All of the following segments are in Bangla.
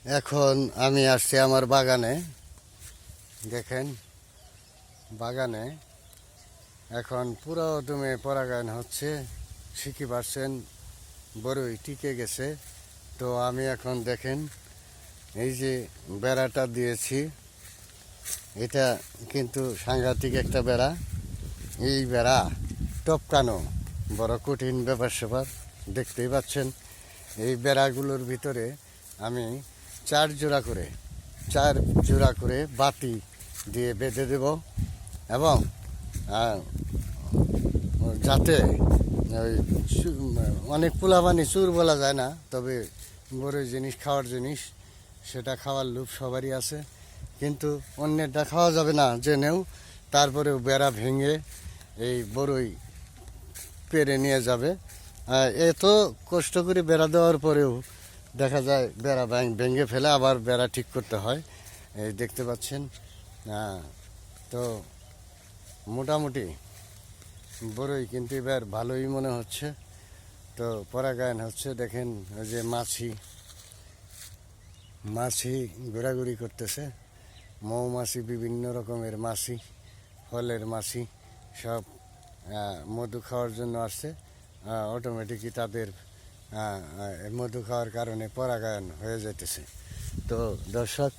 এখন আমি আসছি আমার বাগানে। দেখেন বাগানে এখন পুরো দমে পরাগায়ন হচ্ছে। শিখি পারছেন বড়ই টিকে গেছে। তো আমি এখন দেখেন এই যে বেড়াটা দিয়েছি, এটা কিন্তু সাংঘাতিক একটা বেড়া। এই বেড়া টপকানো বড় কঠিন ব্যাপার স্যাপার, দেখতেই পাচ্ছেন। এই বেড়াগুলোর ভিতরে আমি চার জোড়া করে বাতি দিয়ে বেঁধে দেব, এবং যাতে ওই অনেক পোলাপানি চুর বলা যায় না, তবে বড় জিনিস খাওয়ার জিনিস, সেটা খাওয়ার লোভ সবারই আছে, কিন্তু অন্যেরটা খাওয়া যাবে না জেনেও তারপরেও বেড়া ভেঙে এই বড়ই পেরে নিয়ে যাবে। এত কষ্ট করে বেড়া দেওয়ার পরেও দেখা যায় বেড়া ভেঙে ফেলে, আবার বেড়া ঠিক করতে হয়। এই দেখতে পাচ্ছেন। তো মোটামুটি বড়ই কিন্তু এবার ভালোই মনে হচ্ছে। তো পরাগায়ন হচ্ছে, দেখেন ওই যে মাছি ঘোরাঘুরি করতেছে। মৌমাছি, বিভিন্ন রকমের মাছি, ফলের মাছি সব মধু খাওয়ার জন্য আসছে। অটোমেটিকই তাদের মধু খাওয়ার কারণে পরাগায়ন হয়ে যেতেছে। তো দর্শক,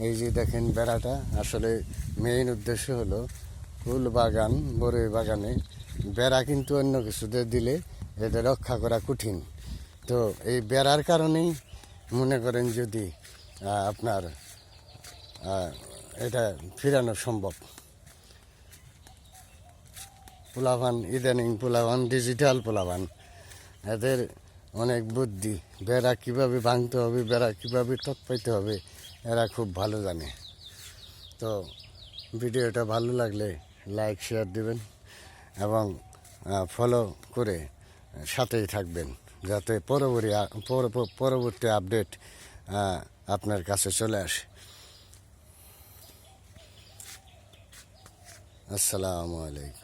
এই যে দেখেন বেড়াটা, আসলে মেইন উদ্দেশ্য হলো ফুল বাগান, বড়ই বাগানে বেড়া কিন্তু অন্য কিছুতে দিলে এটা রক্ষা করা কঠিন। তো এই বেড়ার কারণেই মনে করেন যদি আপনার এটা ফিরানো সম্ভব। পোলাভান, ইদানিং পোলাভান, ডিজিটাল পোলাভান, এদের অনেক বুদ্ধি। বেড়া কীভাবে ভাঙতে হবে, বেড়া কীভাবে পাইতে হবে, এরা খুব ভালো জানে। তো ভিডিওটা ভালো লাগলে লাইক শেয়ার দেবেন এবং ফলো করে সাথেই থাকবেন, যাতে পরবর্তী আপডেট আপনার কাছে চলে আসে। আসসালামু আলাইকুম।